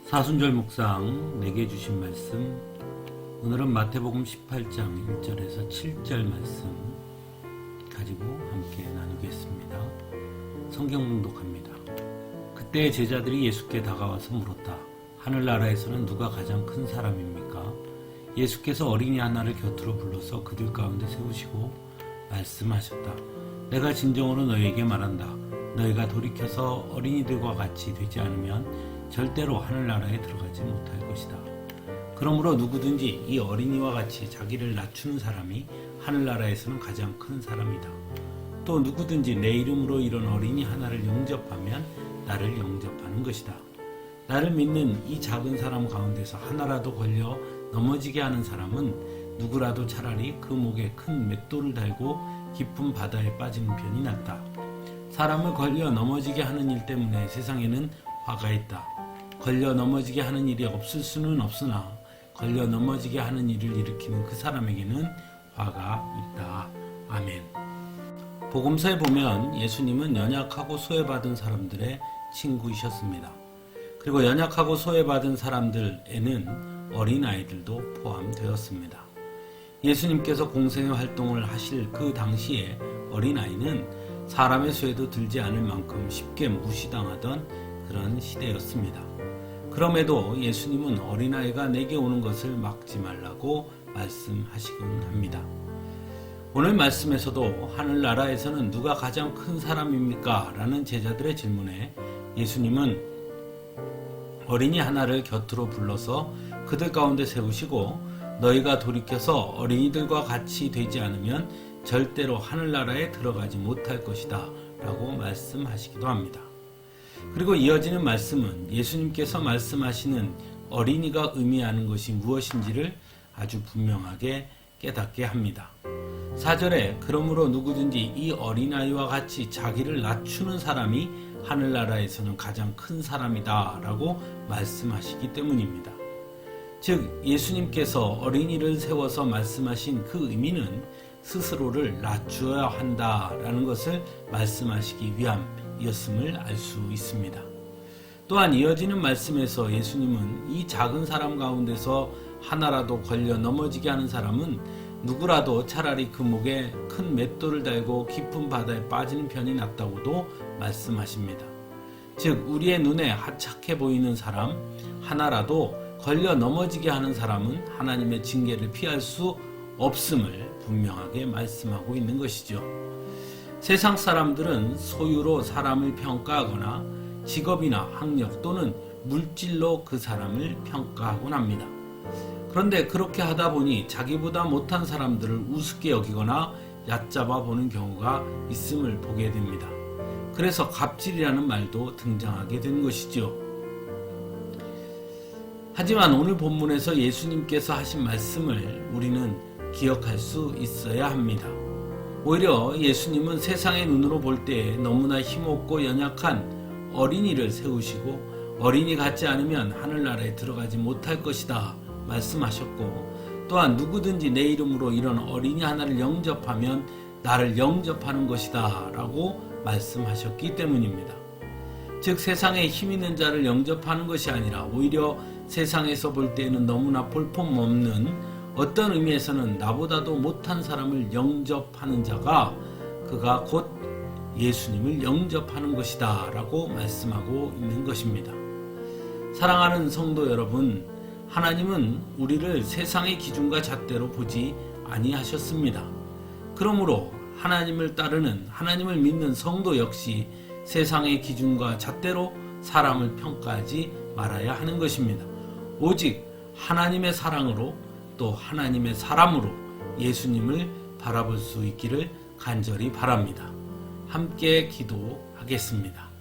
사순절 묵상 내게 주신 말씀, 오늘은 마태복음 18장 1절에서 7절 말씀 가지고 함께 나누겠습니다. 성경 봉독합니다. 그때 제자들이 예수께 다가와서 물었다. 하늘나라에서는 누가 가장 큰 사람입니까? 예수께서 어린이 하나를 곁으로 불러서 그들 가운데 세우시고 말씀하셨다. 내가 진정으로 너희에게 말한다. 너희가 돌이켜서 어린이들과 같이 되지 않으면 절대로 하늘나라에 들어가지 못할 것이다. 그러므로 누구든지 이 어린이와 같이 자기를 낮추는 사람이 하늘나라에서는 가장 큰 사람이다. 또 누구든지 내 이름으로 이런 어린이 하나를 영접하면 나를 영접하는 것이다. 나를 믿는 이 작은 사람 가운데서 하나라도 걸려 넘어지게 하는 사람은 누구라도 차라리 그 목에 큰 맷돌을 달고 깊은 바다에 빠지는 편이 낫다. 사람을 걸려 넘어지게 하는 일 때문에 세상에는 화가 있다. 걸려 넘어지게 하는 일이 없을 수는 없으나 걸려 넘어지게 하는 일을 일으키는 그 사람에게는 화가 있다. 아멘. 복음서에 보면 예수님은 연약하고 소외받은 사람들의 친구이셨습니다. 그리고 연약하고 소외받은 사람들에는 어린아이들도 포함되었습니다. 예수님께서 공생의 활동을 하실 그 당시에 어린아이는 사람의 수에도 들지 않을 만큼 쉽게 무시당하던 그런 시대였습니다. 그럼에도 예수님은 어린아이가 내게 오는 것을 막지 말라고 말씀하시곤 합니다. 오늘 말씀에서도 하늘나라에서는 누가 가장 큰 사람입니까? 라는 제자들의 질문에 예수님은 어린이 하나를 곁으로 불러서 그들 가운데 세우시고 너희가 돌이켜서 어린이들과 같이 되지 않으면 절대로 하늘나라에 들어가지 못할 것이다 라고 말씀하시기도 합니다. 그리고 이어지는 말씀은 예수님께서 말씀하시는 어린이가 의미하는 것이 무엇인지를 아주 분명하게 깨닫게 합니다. 4절에 그러므로 누구든지 이 어린아이와 같이 자기를 낮추는 사람이 하늘나라에서는 가장 큰 사람이다 라고 말씀하시기 때문입니다. 즉 예수님께서 어린이를 세워서 말씀하신 그 의미는 스스로를 낮추어야 한다라는 것을 말씀하시기 위함이었음을 알 수 있습니다. 또한 이어지는 말씀에서 예수님은 이 작은 사람 가운데서 하나라도 걸려 넘어지게 하는 사람은 누구라도 차라리 그 목에 큰 맷돌을 달고 깊은 바다에 빠지는 편이 낫다고도 말씀하십니다. 즉 우리의 눈에 하찮게 보이는 사람 하나라도 걸려 넘어지게 하는 사람은 하나님의 징계를 피할 수 없음을 분명하게 말씀하고 있는 것이죠. 세상 사람들은 소유로 사람을 평가하거나 직업이나 학력 또는 물질로 그 사람을 평가하곤 합니다. 그런데 그렇게 하다 보니 자기보다 못한 사람들을 우습게 여기거나 얕잡아 보는 경우가 있음을 보게 됩니다. 그래서 갑질이라는 말도 등장하게 된 것이죠. 하지만 오늘 본문에서 예수님께서 하신 말씀을 우리는 기억할 수 있어야 합니다. 오히려 예수님은 세상의 눈으로 볼 때 너무나 힘없고 연약한 어린이를 세우시고 어린이 같지 않으면 하늘나라에 들어가지 못할 것이다 말씀하셨고 또한 누구든지 내 이름으로 이런 어린이 하나를 영접하면 나를 영접하는 것이다 라고 말씀하셨기 때문입니다. 즉 세상에 힘 있는 자를 영접하는 것이 아니라 오히려 세상에서 볼 때에는 너무나 볼품없는 어떤 의미에서는 나보다도 못한 사람을 영접하는 자가 그가 곧 예수님을 영접하는 것이다 라고 말씀하고 있는 것입니다. 사랑하는 성도 여러분, 하나님은 우리를 세상의 기준과 잣대로 보지 아니하셨습니다. 그러므로 하나님을 따르는 하나님을 믿는 성도 역시 세상의 기준과 잣대로 사람을 평가하지 말아야 하는 것입니다. 오직 하나님의 사랑으로 또 하나님의 사람으로 예수님을 바라볼 수 있기를 간절히 바랍니다. 함께 기도하겠습니다.